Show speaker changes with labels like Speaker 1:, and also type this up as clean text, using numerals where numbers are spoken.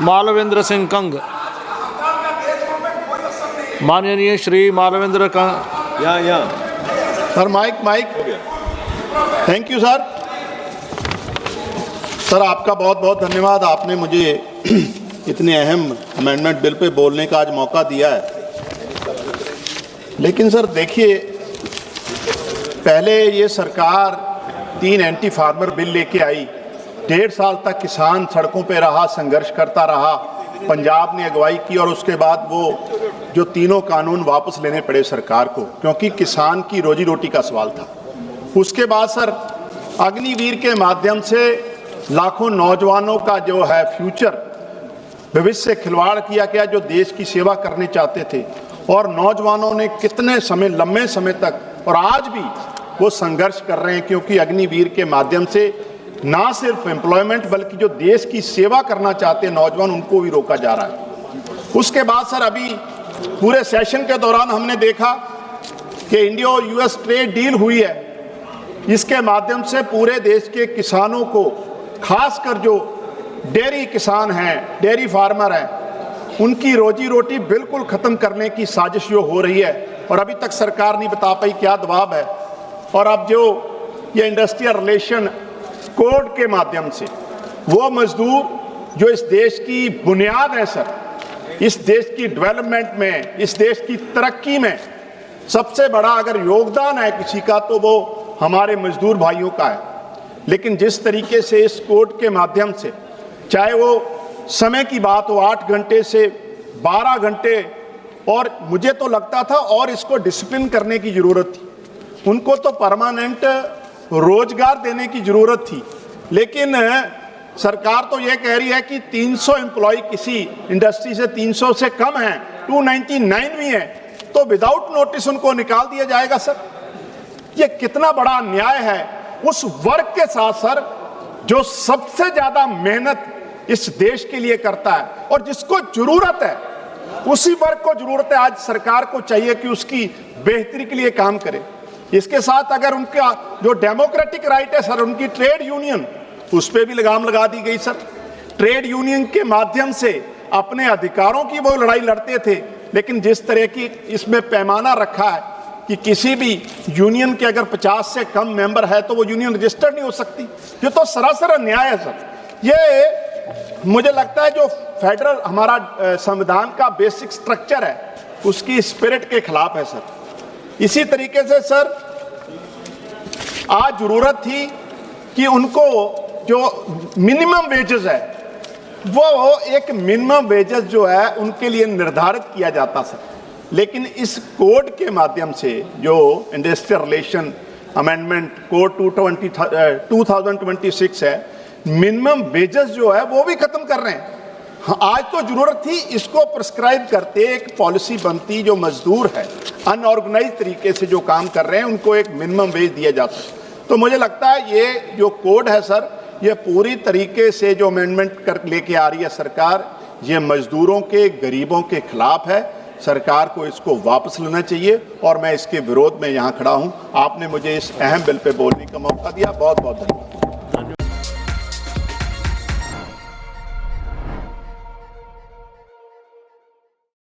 Speaker 1: मालवेंद्र सिंह कंग। माननीय श्री मालवेंद्र कंग।
Speaker 2: यहाँ sir, mic thank you sir. Sir आपका बहुत बहुत धन्यवाद, आपने मुझे इतने अहम अमेंडमेंट बिल पे बोलने का आज मौका दिया है। लेकिन सर देखिए, पहले ये सरकार 3 एंटी फार्मर बिल लेके आई, 1.5 साल तक किसान सड़कों पे रहा, संघर्ष करता रहा, पंजाब ने अगुवाई की और उसके बाद वो जो तीनों कानून वापस लेने पड़े सरकार को, क्योंकि किसान की रोजी रोटी का सवाल था। उसके बाद सर अग्निवीर के माध्यम से लाखों नौजवानों का जो है फ्यूचर, भविष्य से खिलवाड़ किया गया, जो देश की सेवा करने चाहते थे। और नौजवानों ने कितने समय, लंबे समय तक और आज भी वो संघर्ष कर रहे हैं, क्योंकि अग्निवीर के माध्यम से ना सिर्फ एम्प्लॉयमेंट बल्कि जो देश की सेवा करना चाहते हैं नौजवान, उनको भी रोका जा रहा है। उसके बाद सर अभी पूरे सेशन के दौरान हमने देखा कि इंडिया यूएस ट्रेड डील हुई है। इसके माध्यम से पूरे देश के किसानों को, खासकर जो डेयरी किसान हैं, डेयरी फार्मर हैं, उनकी रोजी रोटी बिल्कुल खत्म करने की साजिश जो हो रही है, और अभी तक सरकार नहीं बता पाई क्या दबाव है। और अब जो ये इंडस्ट्रियल रिलेशन कोड के माध्यम से वो मजदूर जो इस देश की बुनियाद है सर, इस देश की डेवलपमेंट में, इस देश की तरक्की में सबसे बड़ा अगर योगदान है किसी का तो वो हमारे मजदूर भाइयों का है। लेकिन जिस तरीके से इस कोड के माध्यम से, चाहे वो समय की बात हो 8 घंटे से 12 घंटे, और मुझे तो लगता था और इसको डिसिप्लिन करने की जरूरत थी, उनको तो परमानेंट रोजगार देने की जरूरत थी। लेकिन सरकार तो ये कह रही है कि 300 एम्प्लॉय किसी इंडस्ट्री से 300 से कम है, 299 भी है, तो विदाउट नोटिस उनको निकाल दिया जाएगा। सर ये कितना बड़ा अन्याय है उस वर्ग के साथ सर, जो सबसे ज्यादा मेहनत इस देश के लिए करता है और जिसको जरूरत है, उसी वर्ग को जरूरत है। आज सरकार को चाहिए कि उसकी बेहतरी के लिए काम करे। इसके साथ अगर उनका जो डेमोक्रेटिक राइट है सर, उनकी ट्रेड यूनियन, उस पर भी लगाम लगा दी गई सर। ट्रेड यूनियन के माध्यम से अपने अधिकारों की वो लड़ाई लड़ते थे, लेकिन जिस तरह की इसमें पैमाना रखा है कि किसी भी यूनियन के अगर 50 से कम मेंबर है तो वो यूनियन रजिस्टर्ड नहीं हो सकती, ये तो सरासर अन्याय है सर। ये मुझे लगता है जो फेडरल हमारा संविधान का बेसिक स्ट्रक्चर है, उसकी स्पिरिट के खिलाफ है सर। इसी तरीके से सर आज जरूरत थी कि उनको जो मिनिमम वेजेस है, वो एक मिनिमम वेजेस जो है उनके लिए निर्धारित किया जाता सर। लेकिन इस कोड के माध्यम से जो इंडस्ट्रियल रिलेशन अमेंडमेंट कोड 2026 है, मिनिमम वेजेस जो है वो भी खत्म कर रहे हैं। हाँ, आज तो जरूरत थी इसको प्रिस्क्राइब करते, एक पॉलिसी बनती, जो मजदूर है अनऑर्गेनाइज तरीके से जो काम कर रहे हैं उनको एक मिनिमम वेज दिया जाता है। तो मुझे लगता है ये जो कोड है सर, ये पूरी तरीके से जो अमेंडमेंट कर लेके आ रही है सरकार, ये मजदूरों के, गरीबों के खिलाफ है। सरकार को इसको वापस लेना चाहिए और मैं इसके विरोध में यहाँ खड़ा हूँ। आपने मुझे इस अहम बिल पे बोलने का मौका दिया, बहुत बहुत धन्यवाद।